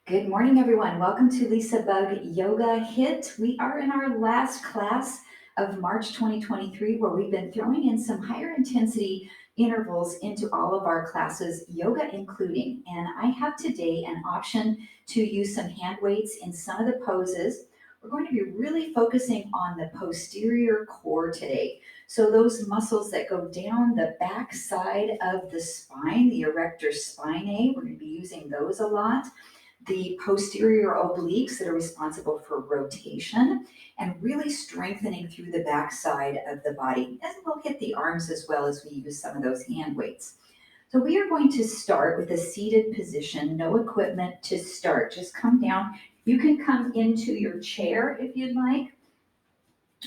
Good morning, everyone. Welcome to LisaBug Yoga HIIT. We are in our last class of March 2023, where we've been throwing in some higher intensity intervals into all of our classes, yoga including. And I have today an option to use some hand weights in some of the poses. We're going to be really focusing on the posterior core today. So those muscles that go down the back side of the spine, the erector spinae, we're going to be using those a lot. The posterior obliques that are responsible for rotation and really strengthening through the backside of the body. And we'll hit the arms as well as we use some of those hand weights. So we are going to start with a seated position, no equipment to start. Just come down. You can come into your chair if you'd like,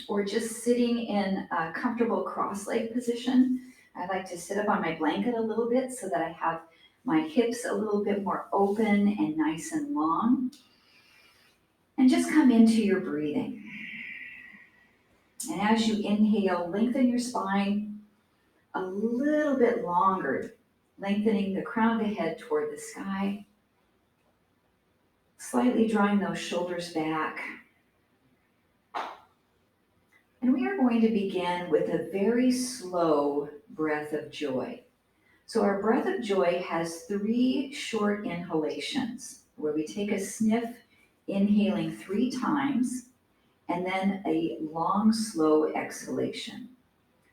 or just sitting in a comfortable cross-leg position. I like to sit up on my blanket a little bit so that I have my hips a little bit more open and nice and long. And just come into your breathing. And as you inhale, lengthen your spine a little bit longer, lengthening the crown of the head toward the sky, slightly drawing those shoulders back. And we are going to begin with a very slow breath of joy. So our breath of joy has 3 short inhalations where we take a sniff, inhaling 3 times, and then a long, slow exhalation.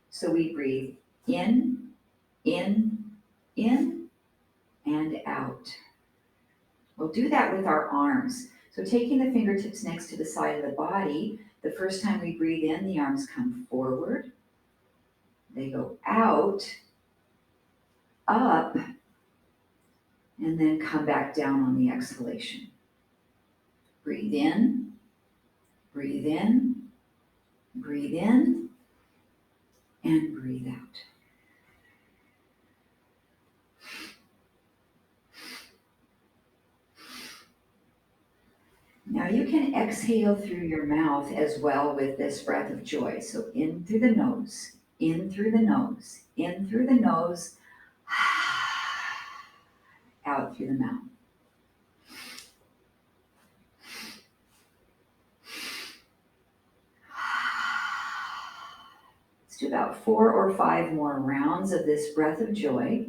So we breathe in, in, in, and out. We'll do that with our arms. So taking the fingertips next to the side of the body, the first time we breathe in, the arms come forward. They go out, up, and then come back down on the exhalation. Breathe in, breathe in, breathe in, and breathe out. Now you can exhale through your mouth as well with this breath of joy. So in through the nose, in through the nose, in through the nose, out through the mouth. Let's do about 4 or 5 more rounds of this breath of joy.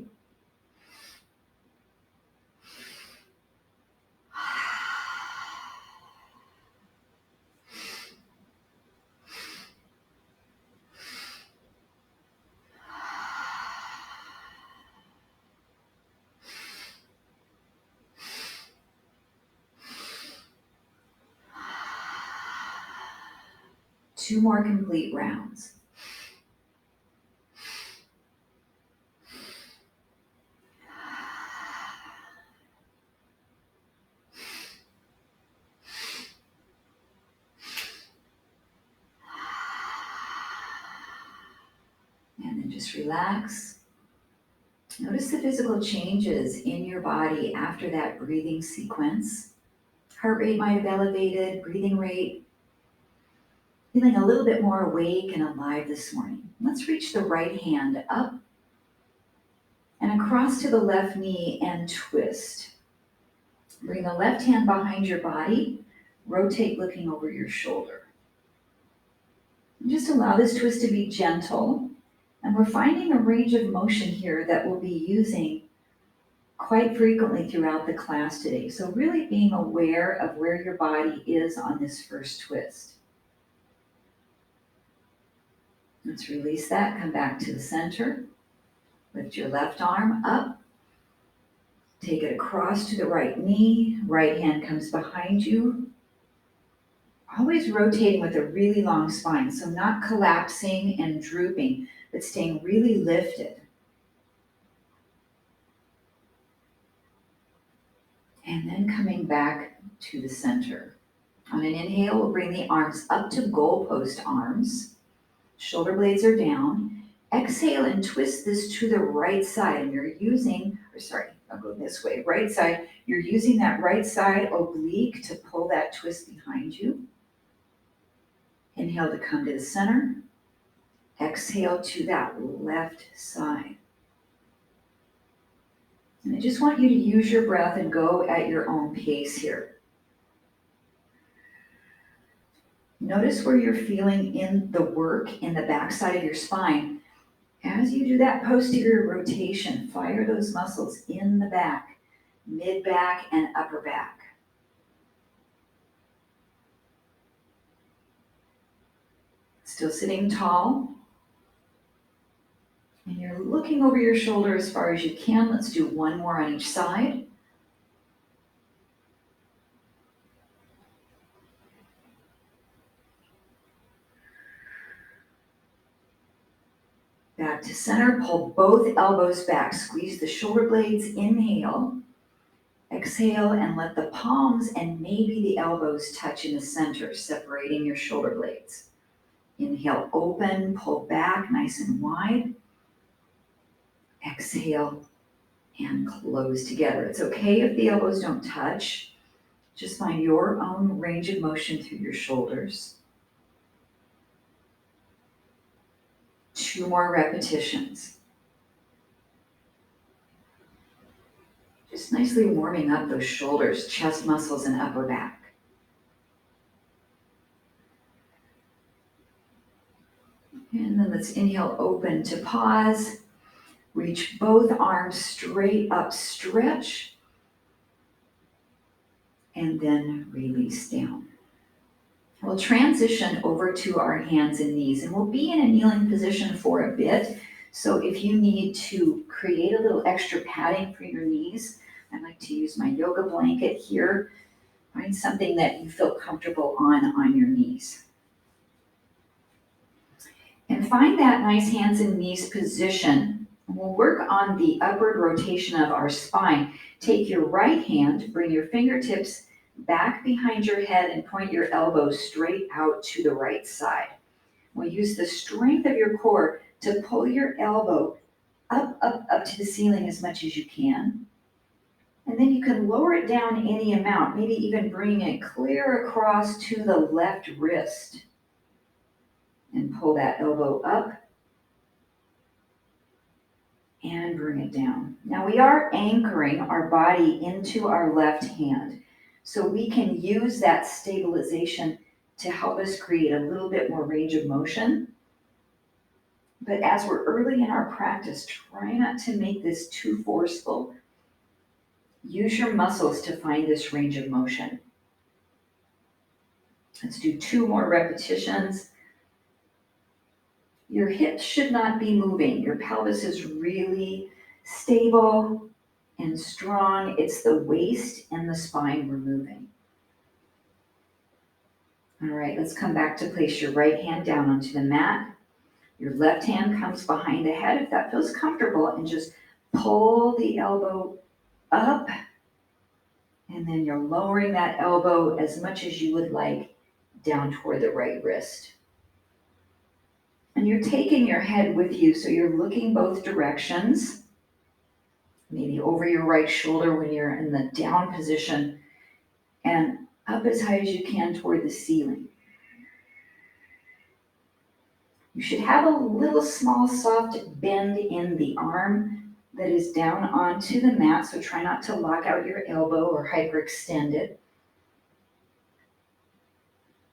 Two more complete rounds. And then just relax. Notice the physical changes in your body after that breathing sequence. Heart rate might have elevated, breathing rate. Feeling a little bit more awake and alive this morning. Let's reach the right hand up and across to the left knee and twist. Bring the left hand behind your body, rotate looking over your shoulder. And just allow this twist to be gentle. And we're finding a range of motion here that we'll be using quite frequently throughout the class today. So really being aware of where your body is on this first twist. Let's release that, come back to the center. Lift your left arm up. Take it across to the right knee. Right hand comes behind you. Always rotating with a really long spine, so not collapsing and drooping, but staying really lifted. And then coming back to the center. On an inhale, we'll bring the arms up to goalpost arms. Shoulder blades are down. Exhale and twist this to the right side. And I'll go this way. Right side, you're using that right side oblique to pull that twist behind you. Inhale to come to the center. Exhale to that left side. And I just want you to use your breath and go at your own pace here. Notice where you're feeling in the work in the backside of your spine. As you do that posterior rotation, fire those muscles in the back, mid back and upper back. Still sitting tall. And you're looking over your shoulder as far as you can. Let's do one more on each side. Back to center, pull both elbows back, squeeze the shoulder blades, inhale, exhale, and let the palms and maybe the elbows touch in the center, separating your shoulder blades. Inhale, open, pull back nice and wide. Exhale, and close together. It's okay if the elbows don't touch. Just find your own range of motion through your shoulders. 2 more repetitions. Just nicely warming up those shoulders, chest muscles, and upper back. And then let's inhale, open to pause. Reach both arms straight up, stretch. And then release down. We'll transition over to our hands and knees, and we'll be in a kneeling position for a bit. So if you need to create a little extra padding for your knees, I like to use my yoga blanket here. Find something that you feel comfortable on your knees. And find that nice hands and knees position. We'll work on the upward rotation of our spine. Take your right hand, bring your fingertips back behind your head and point your elbows straight out to the right side. We'll use the strength of your core to pull your elbow up to the ceiling as much as you can. And then you can lower it down any amount, maybe even bring it clear across to the left wrist. And pull that elbow up and bring it down. Now we are anchoring our body into our left hand. So we can use that stabilization to help us create a little bit more range of motion. But as we're early in our practice, try not to make this too forceful. Use your muscles to find this range of motion. Let's do 2 more repetitions. Your hips should not be moving. Your pelvis is really stable and strong. It's the waist and the spine we're moving. All right, let's come back to place your right hand down onto the mat. Your left hand comes behind the head if that feels comfortable, and just pull the elbow up. And then you're lowering that elbow as much as you would like down toward the right wrist. And you're taking your head with you, so you're looking both directions, maybe over your right shoulder when you're in the down position, and up as high as you can toward the ceiling. You should have a little small soft bend in the arm that is down onto the mat, so try not to lock out your elbow or hyperextend it.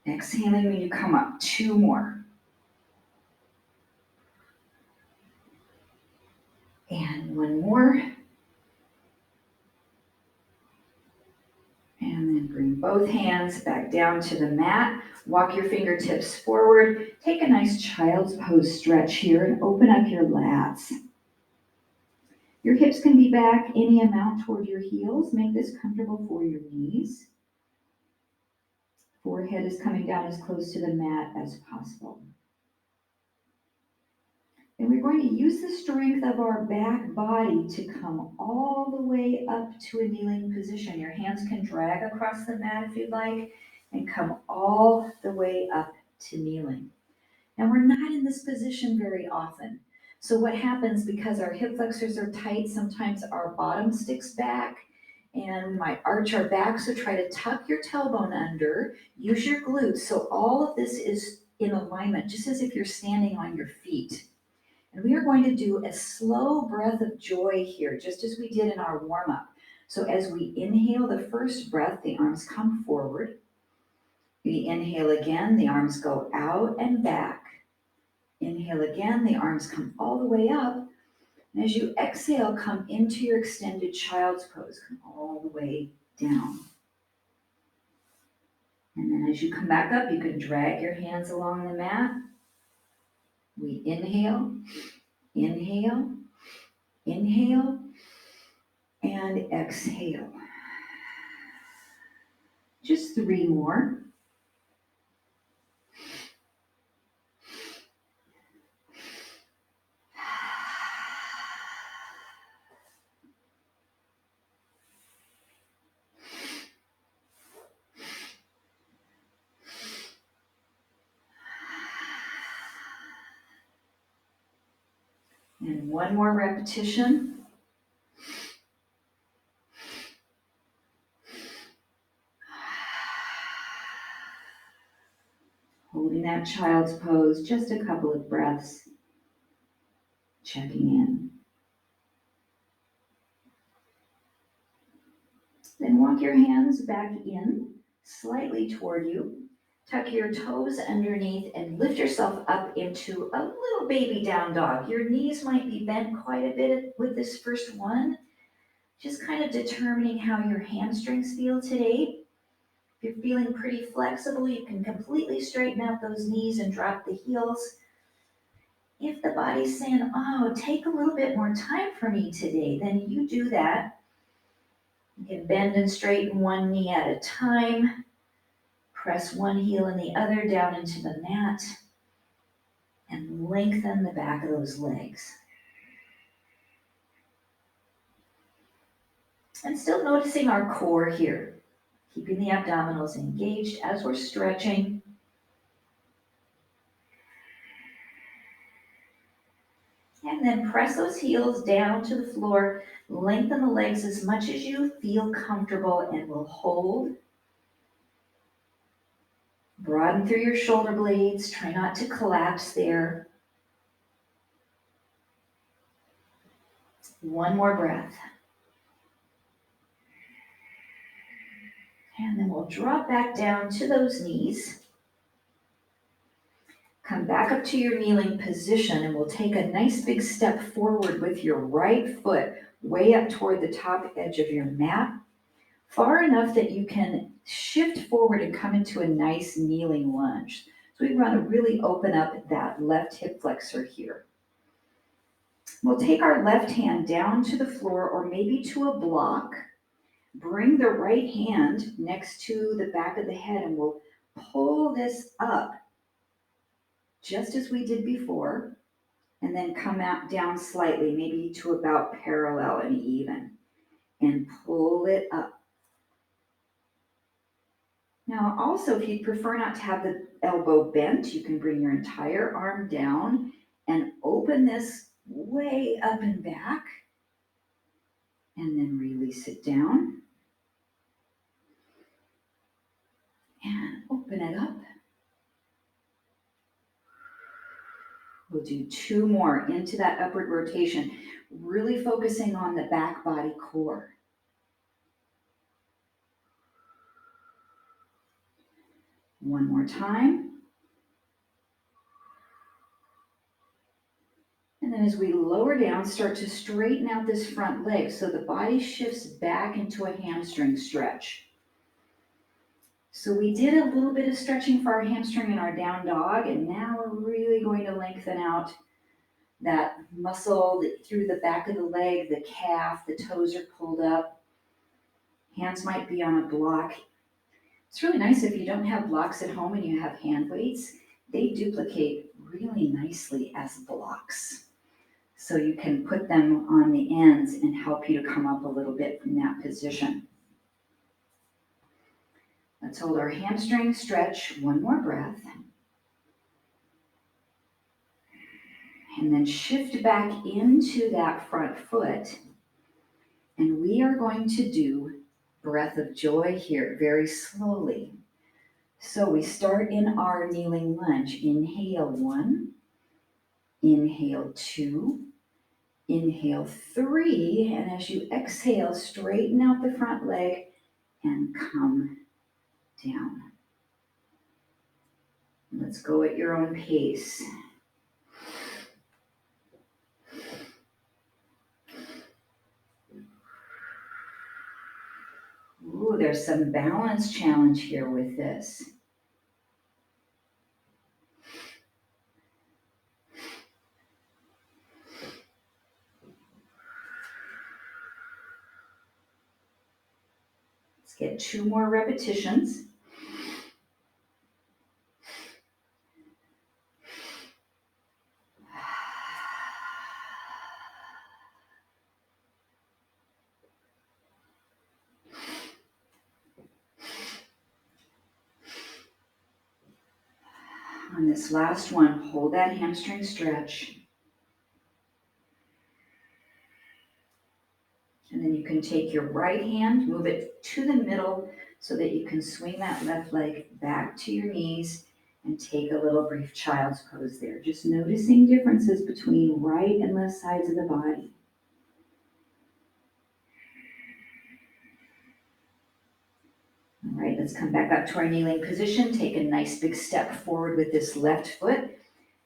Exhaling when you come up, 2 more. And 1 more. And then bring both hands back down to the mat. Walk your fingertips forward. Take a nice child's pose stretch here and open up your lats. Your hips can be back any amount toward your heels. Make this comfortable for your knees. Forehead is coming down as close to the mat as possible. And we're going to use the strength of our back body to come all the way up to a kneeling position. Your hands can drag across the mat if you'd like, and come all the way up to kneeling. And we're not in this position very often. So what happens, because our hip flexors are tight, sometimes our bottom sticks back and we might arch our back. So try to tuck your tailbone under, use your glutes. So all of this is in alignment, just as if you're standing on your feet. And we are going to do a slow breath of joy here, just as we did in our warm-up. So as we inhale the first breath, the arms come forward. We inhale again, the arms go out and back. Inhale again, the arms come all the way up. And as you exhale, come into your extended child's pose, come all the way down. And then as you come back up, you can drag your hands along the mat. We inhale, inhale, inhale, and exhale. Just 3 more. And 1 more repetition. Holding that child's pose, just a couple of breaths, checking in. Then walk your hands back in, slightly toward you. Tuck your toes underneath and lift yourself up into a little baby down dog. Your knees might be bent quite a bit with this first one. Just kind of determining how your hamstrings feel today. If you're feeling pretty flexible, you can completely straighten out those knees and drop the heels. If the body's saying, oh, take a little bit more time for me today, then you do that. You can bend and straighten one knee at a time. Press one heel and the other down into the mat and lengthen the back of those legs. And still noticing our core here, keeping the abdominals engaged as we're stretching. And then press those heels down to the floor, lengthen the legs as much as you feel comfortable, and we'll hold. Broaden through your shoulder blades, try not to collapse there. 1 more breath. And then we'll drop back down to those knees. Come back up to your kneeling position and we'll take a nice big step forward with your right foot way up toward the top edge of your mat, far enough that you can shift forward and come into a nice kneeling lunge. So we want to really open up that left hip flexor here. We'll take our left hand down to the floor or maybe to a block. Bring the right hand next to the back of the head and we'll pull this up just as we did before, and then come out down slightly, maybe to about parallel and even, and pull it up. Now also, if you prefer not to have the elbow bent, you can bring your entire arm down and open this way up and back, and then release it down, and open it up. We'll do 2 more into that upward rotation, really focusing on the back body core. One more time. And then as we lower down, start to straighten out this front leg so the body shifts back into a hamstring stretch. So we did a little bit of stretching for our hamstring in our down dog, and now we're really going to lengthen out that muscle through the back of the leg, the calf, the toes are pulled up. Hands might be on a block. It's really nice if you don't have blocks at home and you have hand weights. They duplicate really nicely as blocks. So you can put them on the ends and help you to come up a little bit from that position. Let's hold our hamstring stretch, 1 more breath. And then shift back into that front foot. And we are going to do breath of joy here very slowly. So we start in our kneeling lunge. Inhale 1, Inhale 2, inhale 3, and as you exhale, straighten out the front leg and come down. Let's go at your own pace. Ooh, there's some balance challenge here with this. Let's get 2 more repetitions. On this last one, hold that hamstring stretch. And then you can take your right hand, move it to the middle so that you can swing that left leg back to your knees and take a little brief child's pose there. Just noticing differences between right and left sides of the body. All right, let's come back up to our kneeling position. Take a nice big step forward with this left foot.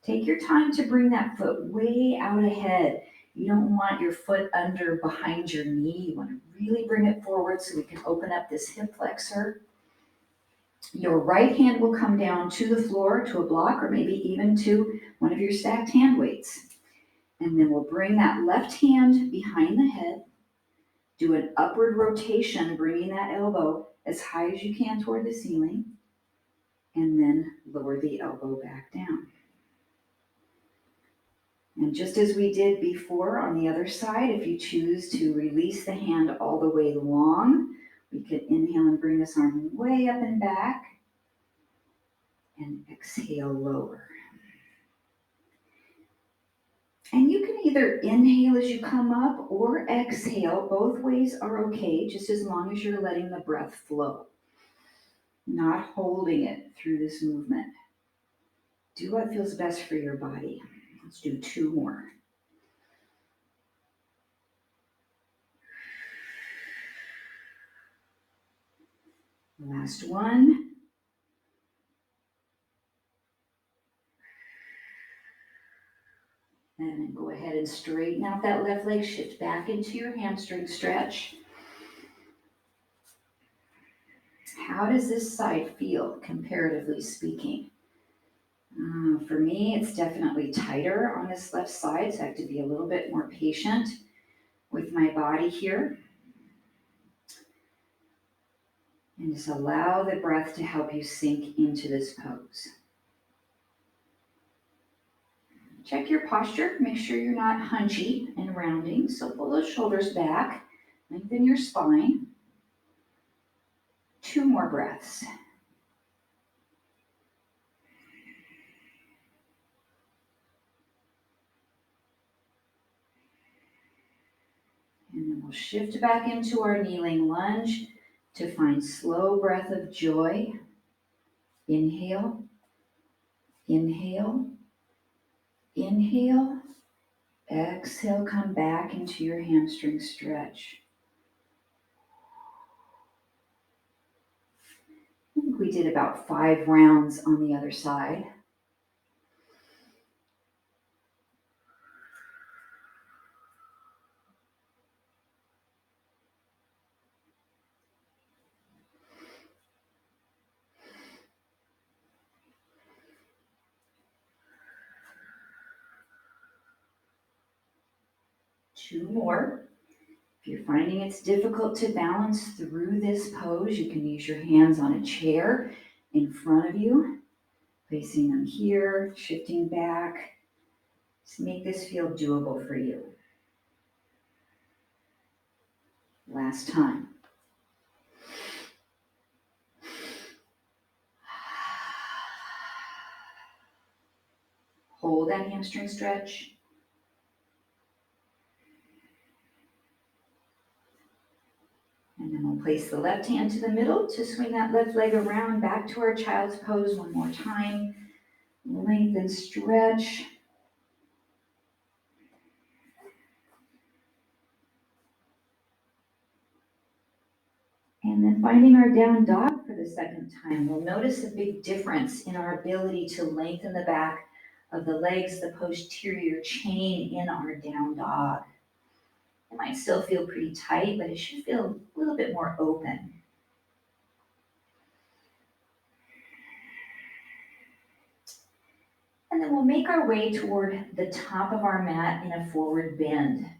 Take your time to bring that foot way out ahead. You don't want your foot under behind your knee. You want to really bring it forward so we can open up this hip flexor. Your right hand will come down to the floor, to a block, or maybe even to one of your stacked hand weights. And then we'll bring that left hand behind the head. Do an upward rotation, bringing that elbow as high as you can toward the ceiling. And then lower the elbow back down. And just as we did before on the other side, if you choose to release the hand all the way long, we could inhale and bring this arm way up and back, and exhale, lower. And you can either inhale as you come up or exhale. Both ways are okay, just as long as you're letting the breath flow, not holding it through this movement. Do what feels best for your body. Let's do 2 more. Last one. And then go ahead and straighten out that left leg, shift back into your hamstring stretch. How does this side feel, comparatively speaking? For me, it's definitely tighter on this left side, so I have to be a little bit more patient with my body here. And just allow the breath to help you sink into this pose. Check your posture. Make sure you're not hunchy and rounding. So pull those shoulders back. Lengthen your spine. 2 more breaths. And then we'll shift back into our kneeling lunge to find slow breath of joy. Inhale, inhale, inhale. Exhale, come back into your hamstring stretch. I think we did about 5 rounds on the other side. Two more. If you're finding it's difficult to balance through this pose, you can use your hands on a chair in front of you, placing them here, shifting back. Just make this feel doable for you. Last time. Hold that hamstring stretch. And then we'll place the left hand to the middle to swing that left leg around back to our child's pose one more time. Lengthen, stretch. And then finding our down dog for the second time. We'll notice a big difference in our ability to lengthen the back of the legs, the posterior chain in our down dog. It might still feel pretty tight, but it should feel a little bit more open. And then we'll make our way toward the top of our mat in a forward bend.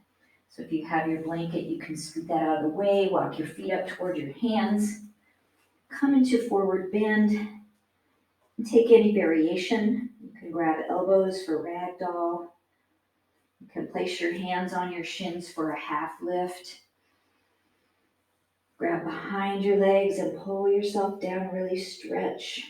So if you have your blanket, you can scoot that out of the way, walk your feet up toward your hands, come into forward bend, and take any variation. You can grab elbows for ragdoll. You can place your hands on your shins for a half lift. Grab behind your legs and pull yourself down, really stretch.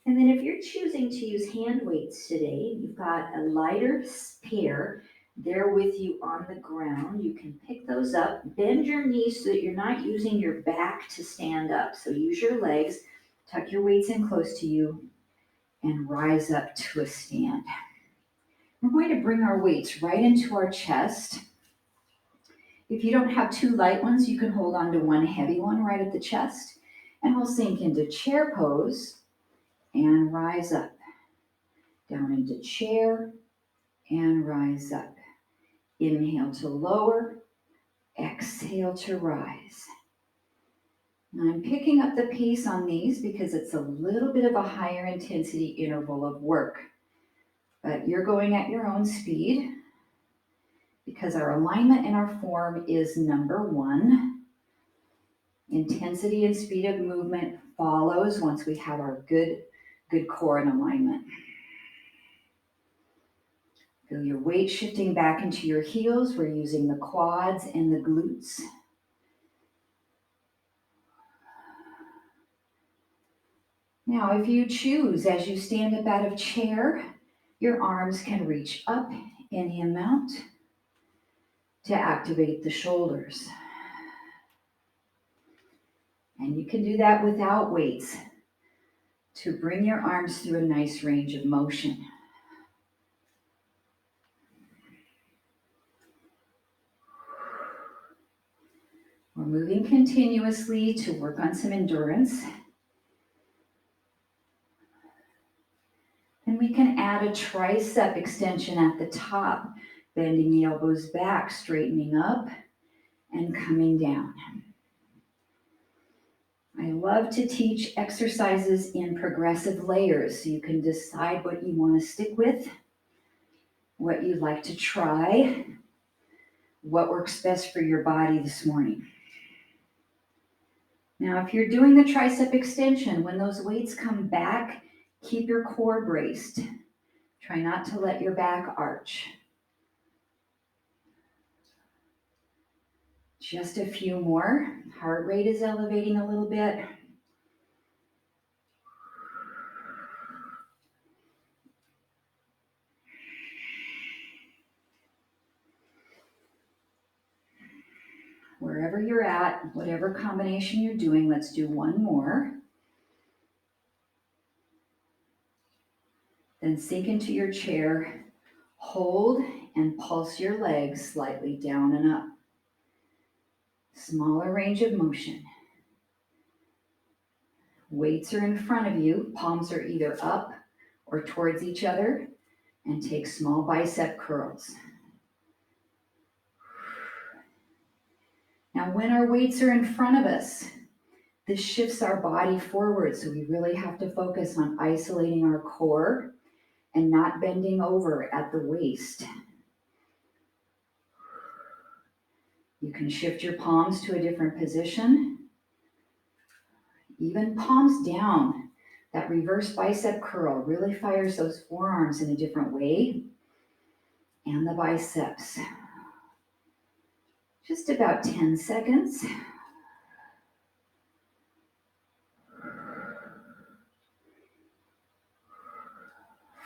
And then if you're choosing to use hand weights today, you've got a lighter pair there with you on the ground. You can pick those up, bend your knees so that you're not using your back to stand up. So use your legs, tuck your weights in close to you, and rise up to a stand. We're going to bring our weights right into our chest. If you don't have two light ones, you can hold on to one heavy one right at the chest, and we'll sink into chair pose and rise up. Down into chair and rise up. Inhale to lower, exhale to rise. Now I'm picking up the pace on these because it's a little bit of a higher intensity interval of work. But you're going at your own speed because our alignment and our form is number one. Intensity and speed of movement follows once we have our good core and alignment. Feel your weight shifting back into your heels. We're using the quads and the glutes. Now, if you choose, as you stand up out of chair, your arms can reach up any amount to activate the shoulders. And you can do that without weights to bring your arms through a nice range of motion. We're moving continuously to work on some endurance. And we can add a tricep extension at the top, bending the elbows back, straightening up, and coming down. I love to teach exercises in progressive layers so you can decide what you want to stick with, what you'd like to try, what works best for your body this morning. Now, if you're doing the tricep extension, when those weights come back, keep your core braced. Try not to let your back arch. Just a few more. Heart rate is elevating a little bit. Wherever you're at, whatever combination you're doing, let's do one more. Then sink into your chair, hold and pulse your legs slightly down and up. Smaller range of motion. Weights are in front of you, palms are either up or towards each other, and take small bicep curls. Now, when our weights are in front of us, this shifts our body forward, so we really have to focus on isolating our core and not bending over at the waist. You can shift your palms to a different position. Even palms down. That reverse bicep curl really fires those forearms in a different way. And the biceps. Just about 10 seconds.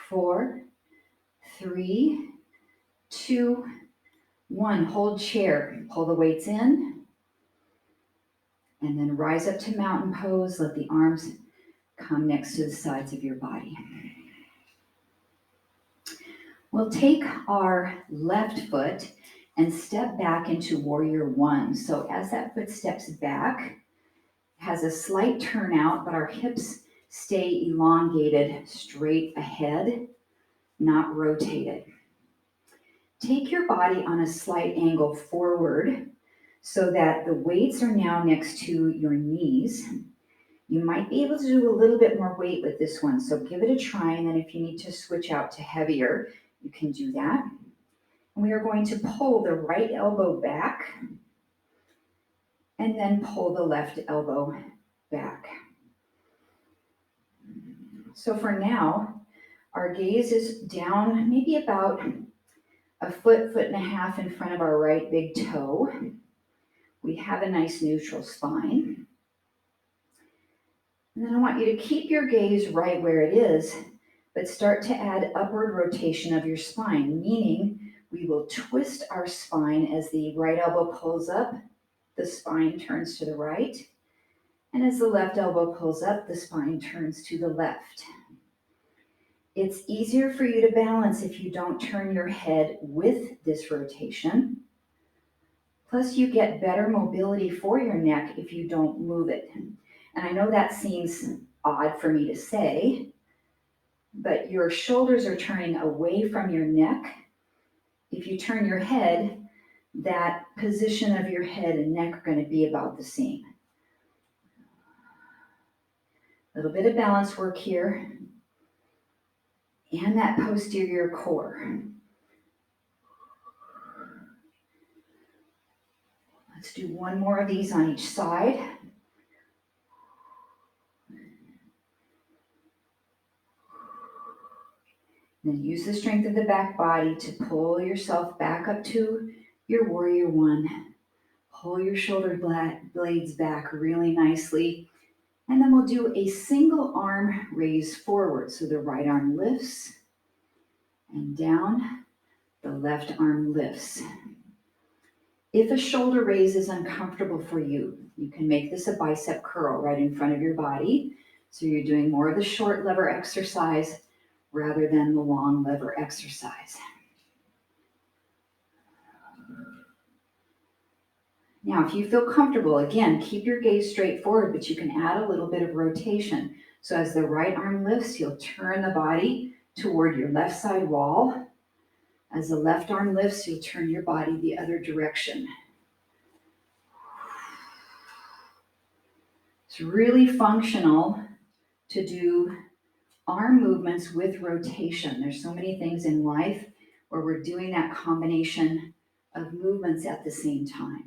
4, 3, 2, 1. Hold chair. Pull the weights in. And then rise up to mountain pose. Let the arms come next to the sides of your body. We'll take our left foot and step back into warrior one. So as that foot steps back, has a slight turnout, but our hips stay elongated straight ahead, not rotated. Take your body on a slight angle forward so that the weights are now next to your knees. You might be able to do a little bit more weight with this one, so give it a try, and then if you need to switch out to heavier, you can do that. And we are going to pull the right elbow back and then pull the left elbow back. So for now, our gaze is down maybe about a foot, foot and a half in front of our right big toe. We have a nice neutral spine. And then I want you to keep your gaze right where it is, but start to add upward rotation of your spine, meaning we will twist our spine as the right elbow pulls up, the spine turns to the right. And as the left elbow pulls up, the spine turns to the left. It's easier for you to balance if you don't turn your head with this rotation. Plus, you get better mobility for your neck if you don't move it. And I know that seems odd for me to say, but your shoulders are turning away from your neck. If you turn your head, that position of your head and neck are going to be about the same. A little bit of balance work here. And that posterior core. Let's do one more of these on each side. Then use the strength of the back body to pull yourself back up to your warrior one. Pull your shoulder blades back really nicely. And then we'll do a single arm raise forward. So the right arm lifts and down, the left arm lifts. If a shoulder raise is uncomfortable for you, you can make this a bicep curl right in front of your body. So you're doing more of the short lever exercise rather than the long lever exercise. Now, if you feel comfortable, again, keep your gaze straight forward, but you can add a little bit of rotation. So as the right arm lifts, you'll turn the body toward your left side wall. As the left arm lifts, you'll turn your body the other direction. It's really functional to do arm movements with rotation. There's so many things in life where we're doing that combination of movements at the same time.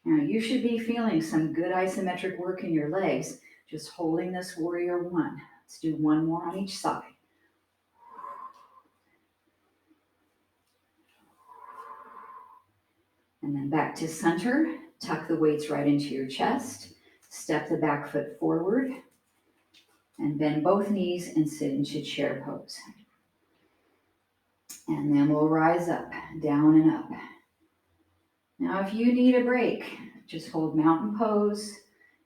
Now you should be feeling some good isometric work in your legs, just holding this warrior one. Let's do one more on each side. And then back to center, tuck the weights right into your chest, step the back foot forward, and bend both knees and sit into chair pose. And then we'll rise up, down and up. Now, if you need a break, just hold mountain pose.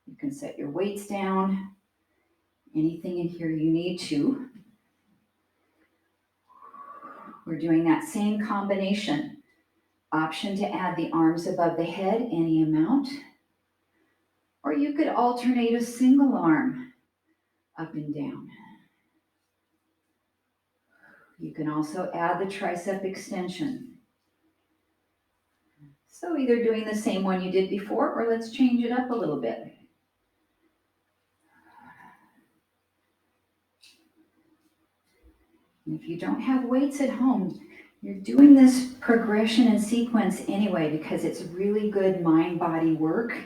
You can set your weights down. Anything in here you need to. We're doing that same combination. Option to add the arms above the head, any amount. Or you could alternate a single arm up and down. You can also add the tricep extension. So either doing the same one you did before, or let's change it up a little bit. And if you don't have weights at home, you're doing this progression and sequence anyway because it's really good mind-body work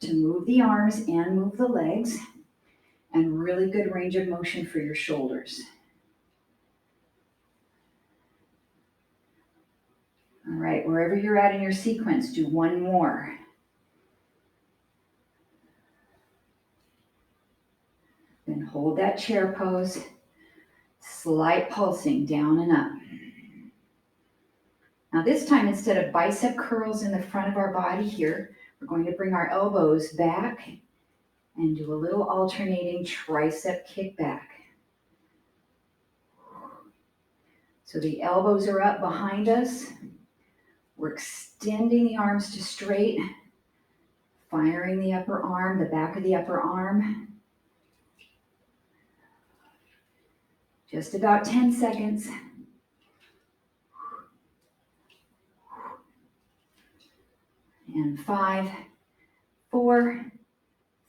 to move the arms and move the legs, and really good range of motion for your shoulders. All right, wherever you're at in your sequence, do one more. Then hold that chair pose, slight pulsing down and up. Now this time, instead of bicep curls in the front of our body here, we're going to bring our elbows back and do a little alternating tricep kickback. So the elbows are up behind us. We're extending the arms to straight, firing the upper arm, the back of the upper arm. Just about 10 seconds. And 5, 4,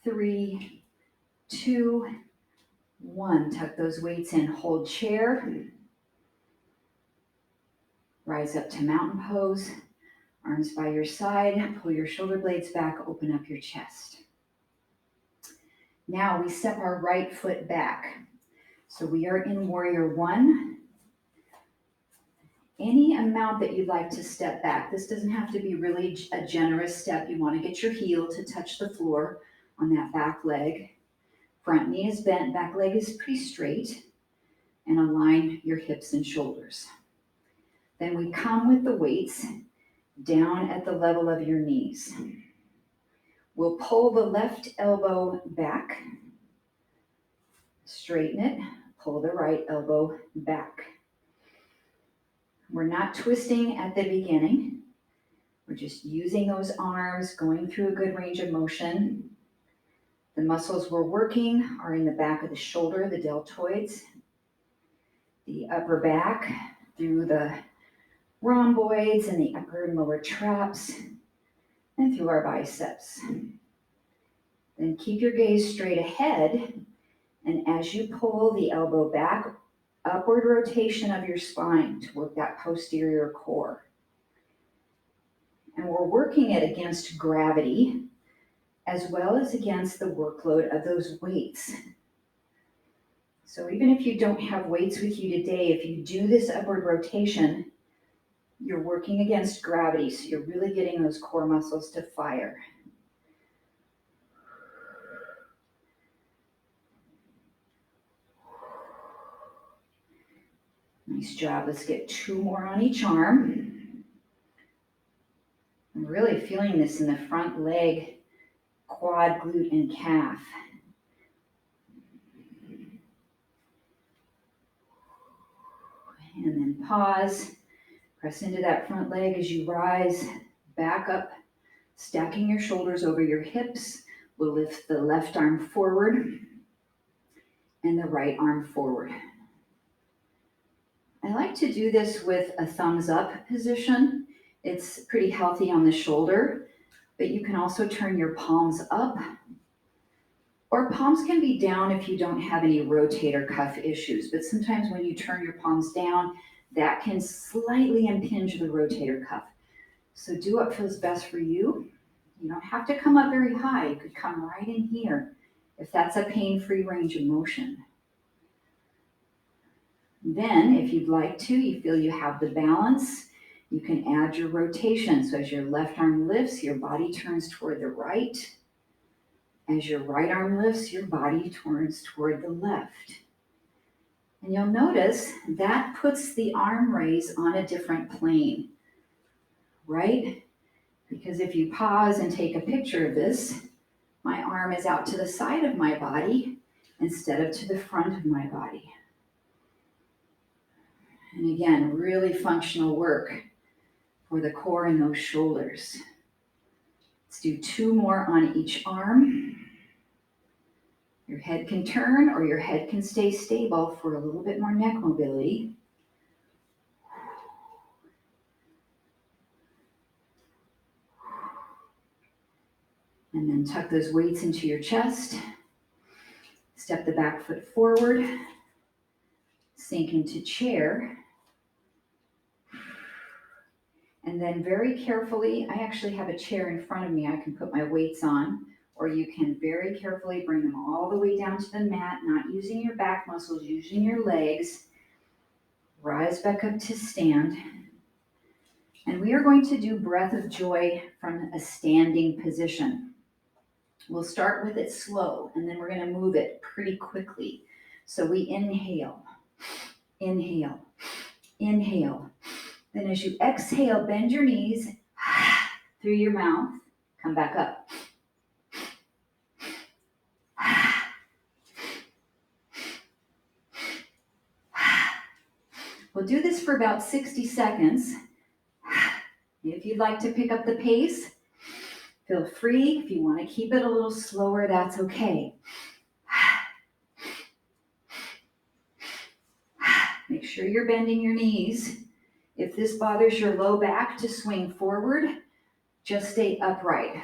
3, 2, 1. Tuck those weights in. Hold chair. Rise up to mountain pose. Arms by your side. Pull your shoulder blades back. Open up your chest. Now we step our right foot back. So we are in warrior one. Any amount that you'd like to step back. This doesn't have to be really a generous step. You want to get your heel to touch the floor on that back leg. Front knee is bent, back leg is pretty straight, and align your hips and shoulders. Then we come with the weights down at the level of your knees. We'll pull the left elbow back, straighten it, pull the right elbow back. We're not twisting at the beginning. We're just using those arms, going through a good range of motion. The muscles we're working are in the back of the shoulder, the deltoids, the upper back, through the rhomboids and the upper and lower traps, and through our biceps. Then keep your gaze straight ahead, and as you pull the elbow back, upward rotation of your spine to work that posterior core. And we're working it against gravity, as well as against the workload of those weights. So even if you don't have weights with you today, if you do this upward rotation, you're working against gravity, so you're really getting those core muscles to fire. Nice job. Let's get 2 more on each arm. I'm really feeling this in the front leg, quad, glute, and calf. And then pause. Press into that front leg as you rise back up, stacking your shoulders over your hips. We'll lift the left arm forward and the right arm forward. I like to do this with a thumbs up position. It's pretty healthy on the shoulder, but you can also turn your palms up, or palms can be down if you don't have any rotator cuff issues. But sometimes when you turn your palms down, that can slightly impinge the rotator cuff. So do what feels best for you. You don't have to come up very high. You could come right in here if that's a pain-free range of motion. Then, if you'd like to, you feel you have the balance, you can add your rotation. So as your left arm lifts, your body turns toward the right. As your right arm lifts, your body turns toward the left. And you'll notice that puts the arm raise on a different plane, right? Because if you pause and take a picture of this, my arm is out to the side of my body instead of to the front of my body. And again, really functional work for the core and those shoulders. Let's do 2 more on each arm. Your head can turn or your head can stay stable for a little bit more neck mobility. And then tuck those weights into your chest. Step the back foot forward. Sink into chair. And then very carefully, I actually have a chair in front of me I can put my weights on, or you can very carefully bring them all the way down to the mat, not using your back muscles, using your legs. Rise back up to stand. And we are going to do breath of joy from a standing position. We'll start with it slow, and then we're going to move it pretty quickly. So we inhale, inhale, inhale. Then as you exhale, bend your knees through your mouth. Come back up. We'll do this for about 60 seconds. If you'd like to pick up the pace, feel free. If you want to keep it a little slower, that's okay. Make sure you're bending your knees. If this bothers your low back to swing forward, just stay upright.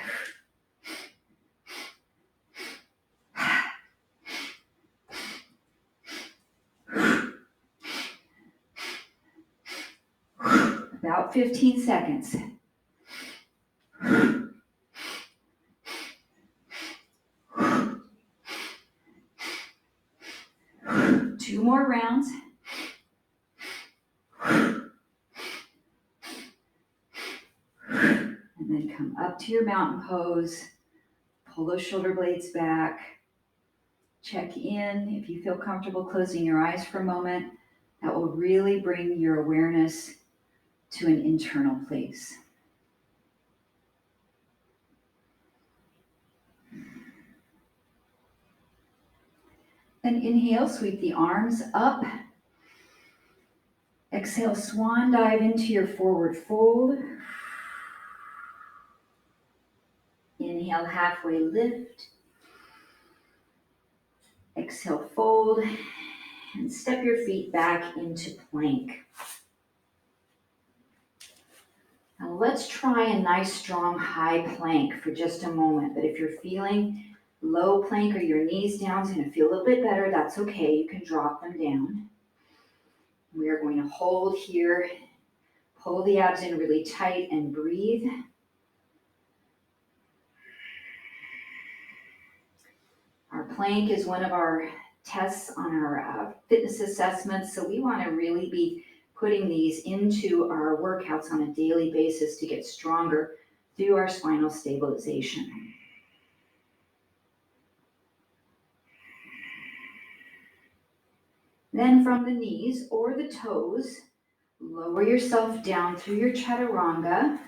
About 15 seconds. 2 more rounds. And then come up to your mountain pose. Pull those shoulder blades back. Check in. If you feel comfortable closing your eyes for a moment, that will really bring your awareness to an internal place. Then inhale, sweep the arms up. Exhale, swan dive into your forward fold. Inhale, halfway lift. Exhale, fold. And step your feet back into plank. Now let's try a nice, strong, high plank for just a moment. But if you're feeling low plank or your knees down, it's going to feel a little bit better. That's okay. You can drop them down. We are going to hold here. Pull the abs in really tight and breathe. Our plank is one of our tests on our fitness assessments, so we want to really be putting these into our workouts on a daily basis to get stronger through our spinal stabilization. Then from the knees or the toes, lower yourself down through your chaturanga,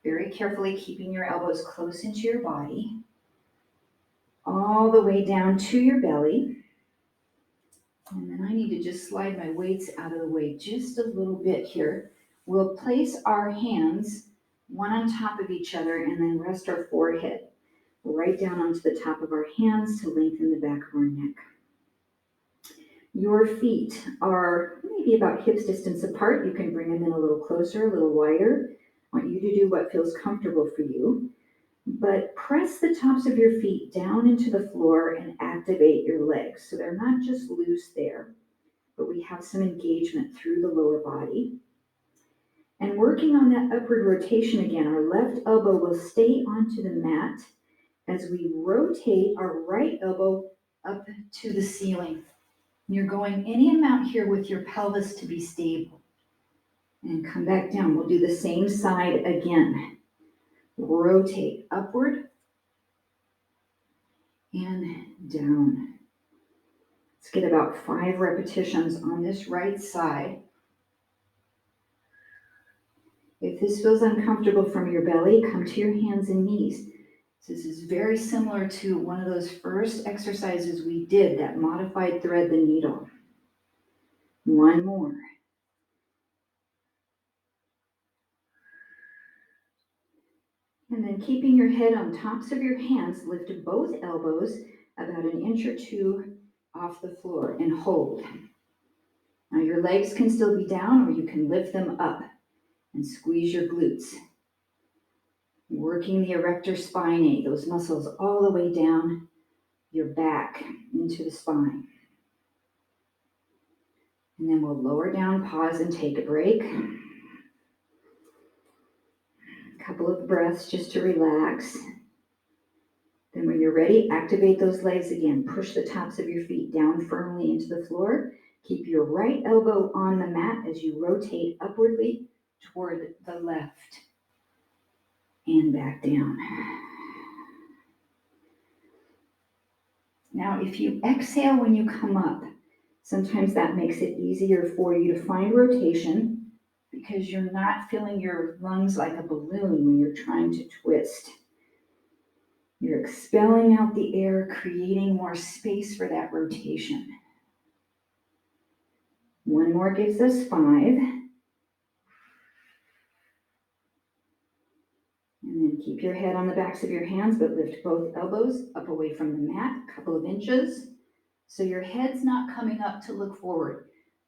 very carefully keeping your elbows close into your body, all the way down to your belly. And then I need to just slide my weights out of the way just a little bit here. We'll place our hands one on top of each other and then rest our forehead right down onto the top of our hands to lengthen the back of our neck. Your feet are maybe about hips distance apart. You can bring them in a little closer, a little wider. I want you to do what feels comfortable for you. But press the tops of your feet down into the floor and activate your legs. So they're not just loose there, but we have some engagement through the lower body. And working on that upward rotation again, our left elbow will stay onto the mat as we rotate our right elbow up to the ceiling. You're going any amount here with your pelvis to be stable. And come back down. We'll do the same side again. Rotate upward and down. Let's get about 5 repetitions on this right side. If this feels uncomfortable from your belly, come to your hands and knees. This is very similar to one of those first exercises we did, that modified thread the needle. One more. And then keeping your head on tops of your hands, lift both elbows about 1 inch or 2 off the floor and hold. Now your legs can still be down, or you can lift them up and squeeze your glutes. Working the erector spinae, those muscles all the way down your back into the spine. And then we'll lower down, pause, and take a break. A couple of breaths just to relax. Then when you're ready, activate those legs again. Push the tops of your feet down firmly into the floor. Keep your right elbow on the mat as you rotate upwardly toward the left. And back down. Now, if you exhale when you come up, sometimes that makes it easier for you to find rotation because you're not filling your lungs like a balloon when you're trying to twist. You're expelling out the air, creating more space for that rotation. One more gives us 5. And then keep your head on the backs of your hands, but lift both elbows up away from the mat, a couple of inches. So your head's not coming up to look forward.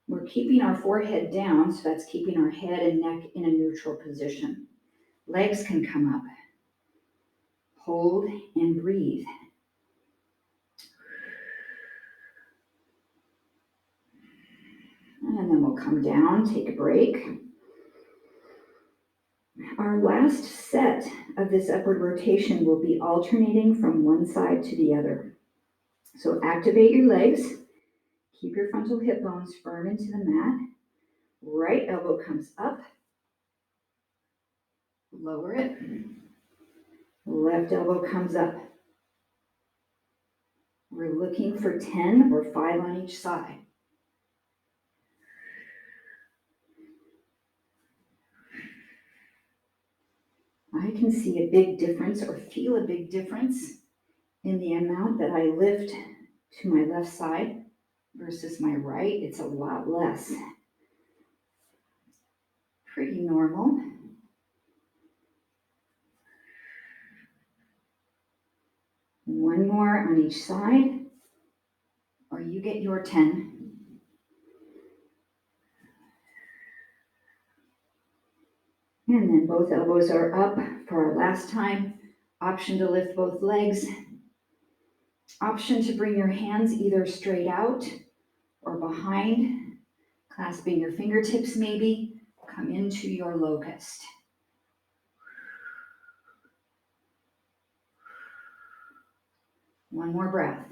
We're keeping our forehead down, so that's keeping our head and neck in a neutral position. Legs can come up. Hold and breathe. And then we'll come down, take a break. Our last set of this upward rotation will be alternating from one side to the other. So activate your legs. Keep your frontal hip bones firm into the mat. Right elbow comes up. Lower it. Left elbow comes up. We're looking for 10 or 5 on each side. I can see a big difference or feel a big difference in the amount that I lift to my left side versus my right. It's a lot less. Pretty normal. One more on each side, or you get your 10. And then both elbows are up for our last time. Option to lift both legs. Option to bring your hands either straight out or behind, clasping your fingertips maybe. Come into your locust. One more breath.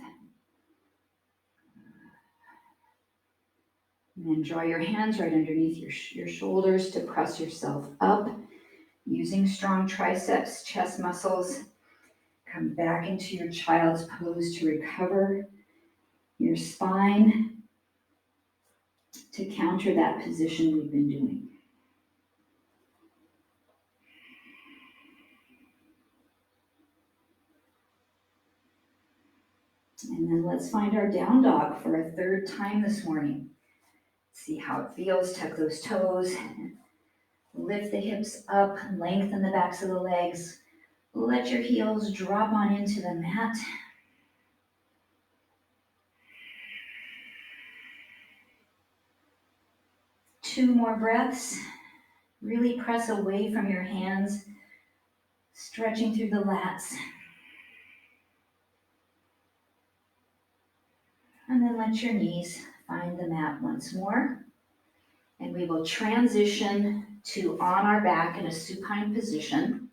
And then draw your hands right underneath your shoulders to press yourself up. Using strong triceps, chest muscles. Come back into your child's pose to recover your spine to counter that position we've been doing. And then let's find our down dog for a third time this morning. See how it feels. Tuck those toes. Lift the hips up. Lengthen the backs of the legs. Let your heels drop on into the mat. Two more breaths. Really press away from your hands, stretching through the lats. And then let your knees find the mat once more. And we will transition to on our back in a supine position,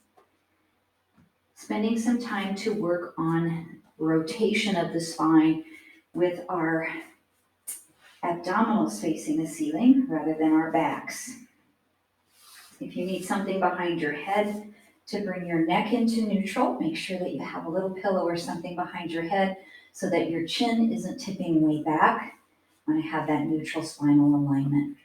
spending some time to work on rotation of the spine with our abdominals facing the ceiling rather than our backs. If you need something behind your head to bring your neck into neutral, make sure that you have a little pillow or something behind your head so that your chin isn't tipping way back when I have that neutral spinal alignment.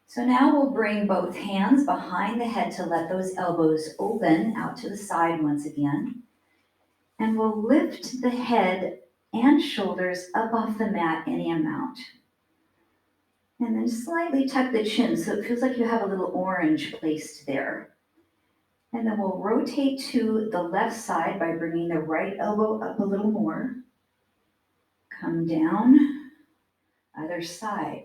So now we'll bring both hands behind the head to let those elbows open out to the side once again. And we'll lift the head and shoulders up off the mat any amount. And then slightly tuck the chin so it feels like you have a little orange placed there. And then we'll rotate to the left side by bringing the right elbow up a little more. Come down, other side.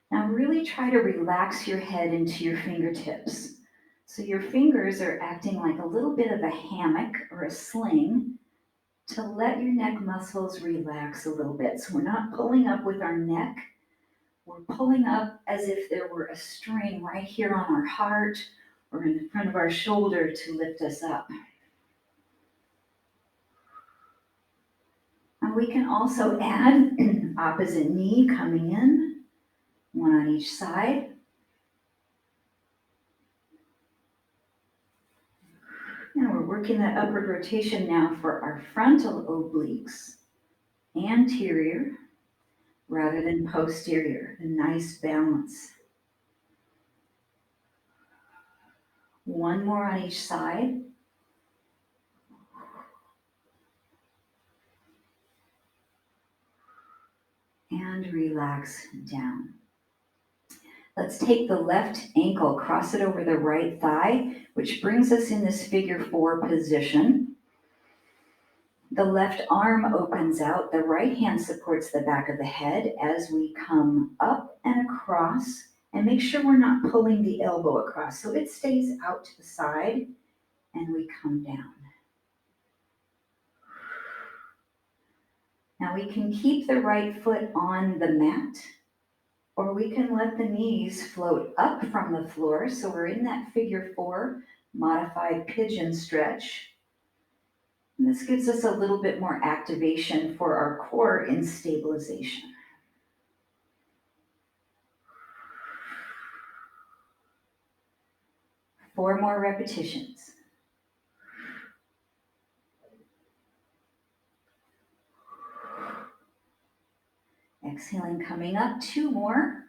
Now really try to relax your head into your fingertips. So your fingers are acting like a little bit of a hammock or a sling to let your neck muscles relax a little bit. So we're not pulling up with our neck. We're pulling up as if there were a string right here on our heart or in the front of our shoulder to lift us up. And we can also add opposite knee coming in, one on each side. And we're working that upward rotation now for our frontal obliques, anterior rather than posterior, a nice balance. One more on each side. And relax down. Let's take the left ankle, cross it over the right thigh, which brings us in this figure 4 position. The left arm opens out, the right hand supports the back of the head as we come up and across, and make sure we're not pulling the elbow across so it stays out to the side, and we come down. Now we can keep the right foot on the mat, or we can let the knees float up from the floor. So we're in that figure 4 modified pigeon stretch. And this gives us a little bit more activation for our core in stabilization. Four more repetitions. Exhaling, coming up, 2 more.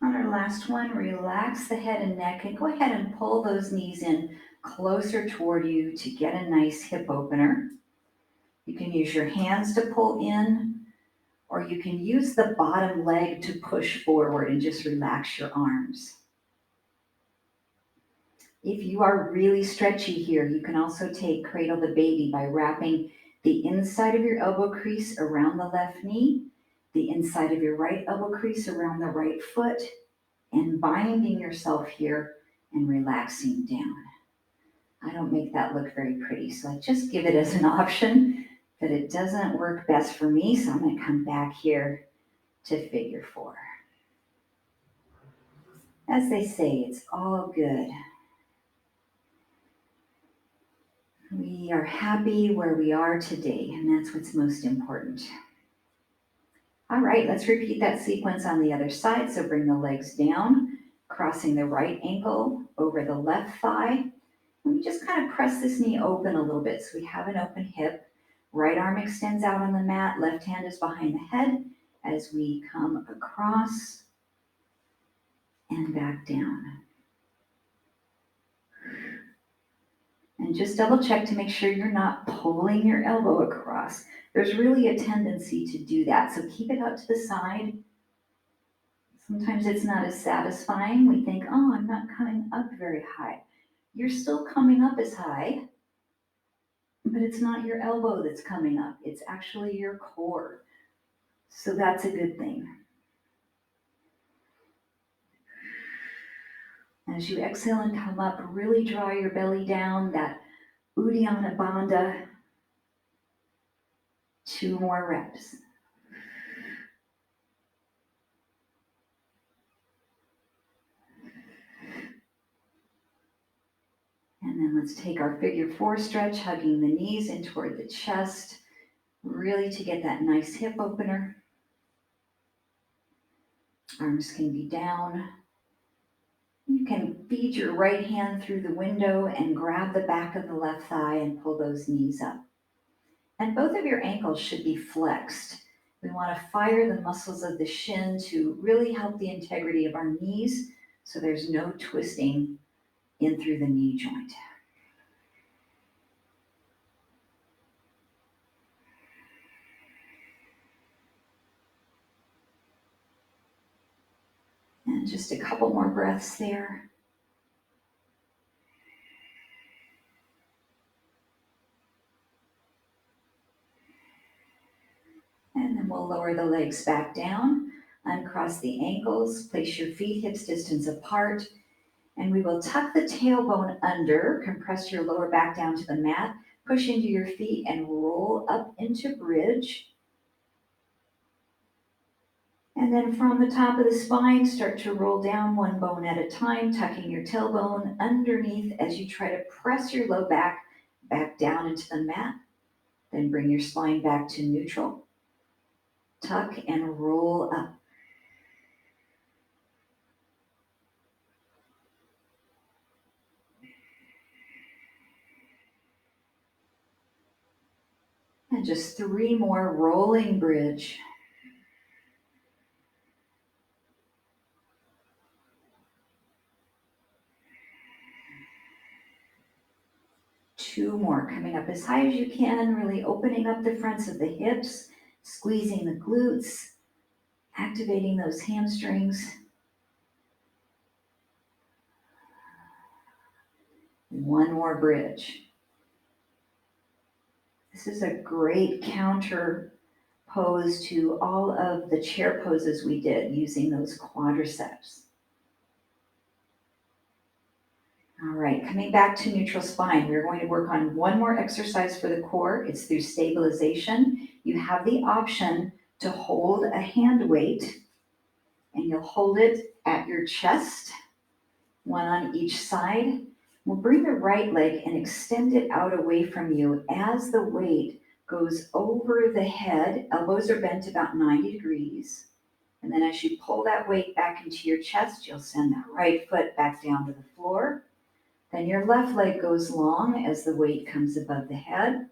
On our last one, relax the head and neck and go ahead and pull those knees in closer toward you to get a nice hip opener. You can use your hands to pull in, or you can use the bottom leg to push forward and just relax your arms. If you are really stretchy here, you can also take cradle the baby by wrapping the inside of your elbow crease around the left knee, the inside of your right elbow crease around the right foot, and binding yourself here and relaxing down. I don't make that look very pretty, so I just give it as an option, but it doesn't work best for me, so I'm going to come back here to figure 4. As they say, it's all good. We are happy where we are today, and that's what's most important. All right, let's repeat that sequence on the other side. So bring the legs down, crossing the right ankle over the left thigh. And we just kind of press this knee open a little bit so we have an open hip. Right arm extends out on the mat, left hand is behind the head as we come across and back down. And just double check to make sure you're not pulling your elbow across. There's really a tendency to do that, so keep it up to the side. Sometimes it's not as satisfying. We think, oh, I'm not coming up very high. You're still coming up as high, but it's not your elbow that's coming up. It's actually your core. So that's a good thing. As you exhale and come up, really draw your belly down, that Uddiyana Bandha. 2 more reps. And then let's take our figure 4 stretch, hugging the knees in toward the chest, really to get that nice hip opener. Arms can be down. You can feed your right hand through the window and grab the back of the left thigh and pull those knees up. And both of your ankles should be flexed. We want to fire the muscles of the shin to really help the integrity of our knees so there's no twisting in through the knee joint. And just a couple more breaths there. And then we'll lower the legs back down, uncross the ankles, place your feet hips distance apart, and we will tuck the tailbone under, compress your lower back down to the mat, push into your feet and roll up into bridge. And then from the top of the spine, start to roll down one bone at a time, tucking your tailbone underneath as you try to press your low back down into the mat. Then bring your spine back to neutral. Tuck and roll up. And just 3 more, rolling bridge. Two more, coming up as high as you can, really opening up the fronts of the hips, squeezing the glutes, activating those hamstrings. One more bridge. This is a great counter pose to all of the chair poses we did using those quadriceps. All right, coming back to neutral spine, we're going to work on one more exercise for the core. It's through stabilization. You have the option to hold a hand weight, and you'll hold it at your chest, one on each side. We'll bring the right leg and extend it out away from you as the weight goes over the head. Elbows are bent about 90 degrees. And then as you pull that weight back into your chest, you'll send that right foot back down to the floor. Then your left leg goes long as the weight comes above the head.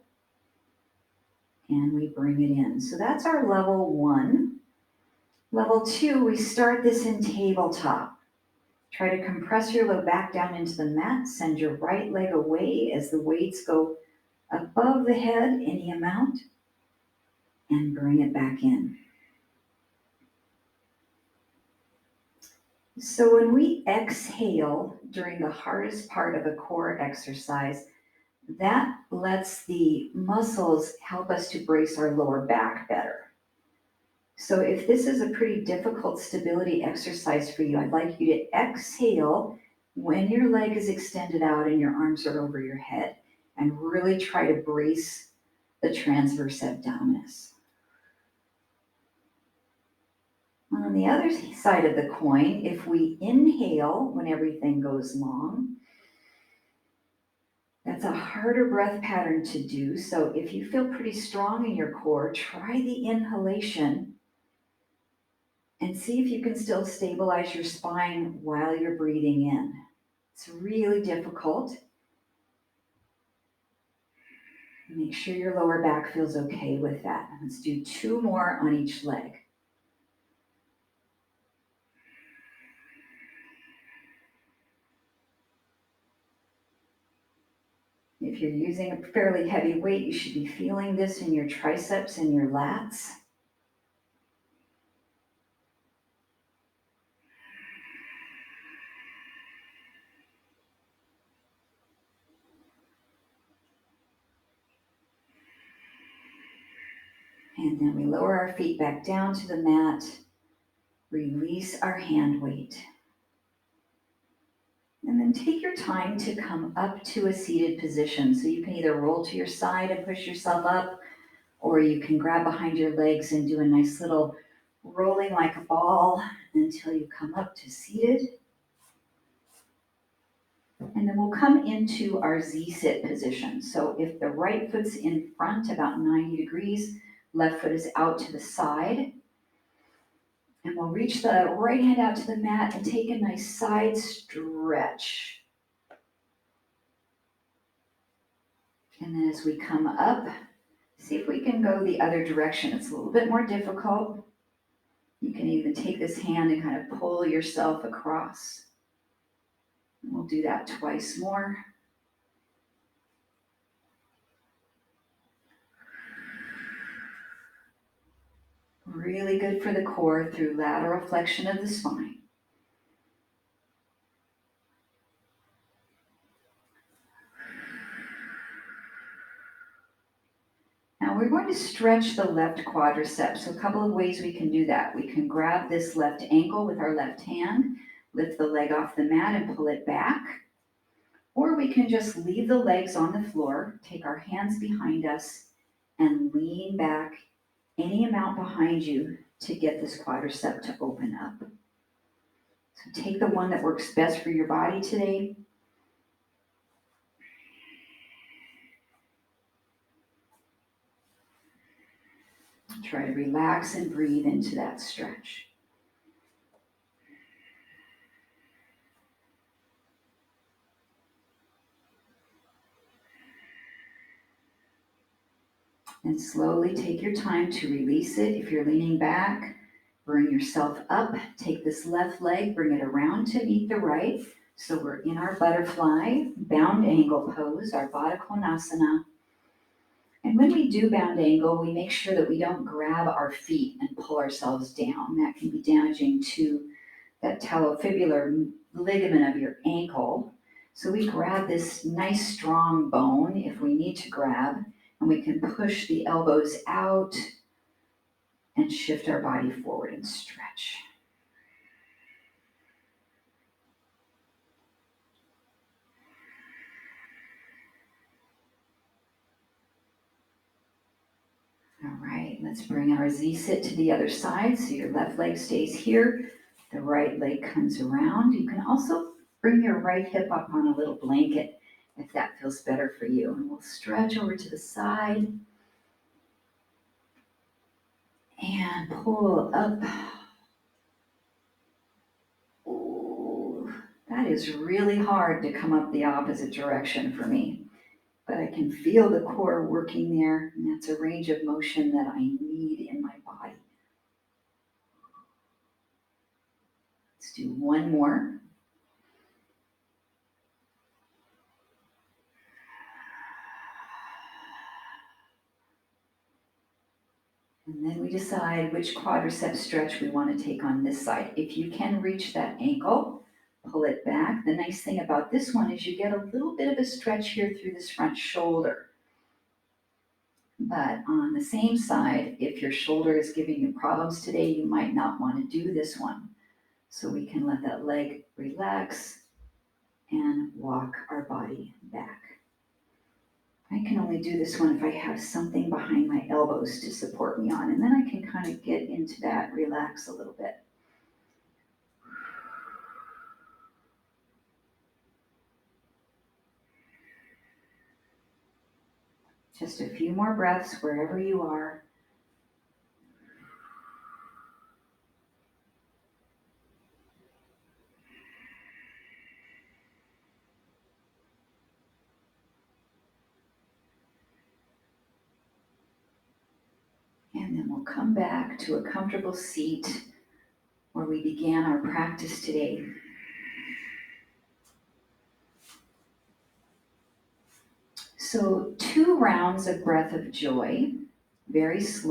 And we bring it in. So that's our level 1. Level 2, we start this in tabletop. Try to compress your low back down into the mat. Send your right leg away as the weights go above the head, any amount, and bring it back in. So when we exhale during the hardest part of a core exercise, that lets the muscles help us to brace our lower back better. So if this is a pretty difficult stability exercise for you, I'd like you to exhale when your leg is extended out and your arms are over your head, and really try to brace the transverse abdominis. On the other side of the coin, if we inhale when everything goes long, that's a harder breath pattern to do. So if you feel pretty strong in your core, try the inhalation and see if you can still stabilize your spine while you're breathing in. It's really difficult. Make sure your lower back feels okay with that. Let's do 2 more on each leg. If you're using a fairly heavy weight, you should be feeling this in your triceps and your lats. And then we lower our feet back down to the mat, release our hand weight. And then take your time to come up to a seated position. So you can either roll to your side and push yourself up, or you can grab behind your legs and do a nice little rolling like a ball until you come up to seated. And then we'll come into our Z-sit position. So if the right foot's in front about 90 degrees, left foot is out to the side. And we'll reach the right hand out to the mat and take a nice side stretch. And then as we come up, see if we can go the other direction. It's a little bit more difficult. You can even take this hand and kind of pull yourself across. And we'll do that twice more. Really good for the core through lateral flexion of the spine. Now we're going to stretch the left quadricep. So a couple of ways we can do that. We can grab this left ankle with our left hand, lift the leg off the mat and pull it back. Or we can just leave the legs on the floor, take our hands behind us, and lean back any amount behind you to get this quadricep to open up. So take the one that works best for your body today. Try to relax and breathe into that stretch. And slowly take your time to release it. If you're leaning back, bring yourself up. Take this left leg, bring it around to meet the right. So we're in our butterfly, bound angle pose, our Baddha Konasana. And when we do bound angle, we make sure that we don't grab our feet and pull ourselves down. That can be damaging to that talofibular ligament of your ankle. So we grab this nice strong bone if we need to grab, and we can push the elbows out and shift our body forward and stretch. All right, let's bring our Z-sit to the other side. So your left leg stays here, the right leg comes around. You can also bring your right hip up on a little blanket if that feels better for you. And we'll stretch over to the side and pull up. Ooh, that is really hard to come up the opposite direction for me. But I can feel the core working there, and that's a range of motion that I need in my body. Let's do one more. And then we decide which quadricep stretch we want to take on this side. If you can reach that ankle, pull it back. The nice thing about this one is you get a little bit of a stretch here through this front shoulder. But on the same side, if your shoulder is giving you problems today, you might not want to do this one. So we can let that leg relax and walk our body back. I can only do this one if I have something behind my elbows to support me on, and then I can kind of get into that, relax a little bit. Just a few more breaths wherever you are. And then we'll come back to a comfortable seat where we began our practice today. So 2 rounds of breath of joy, very slow.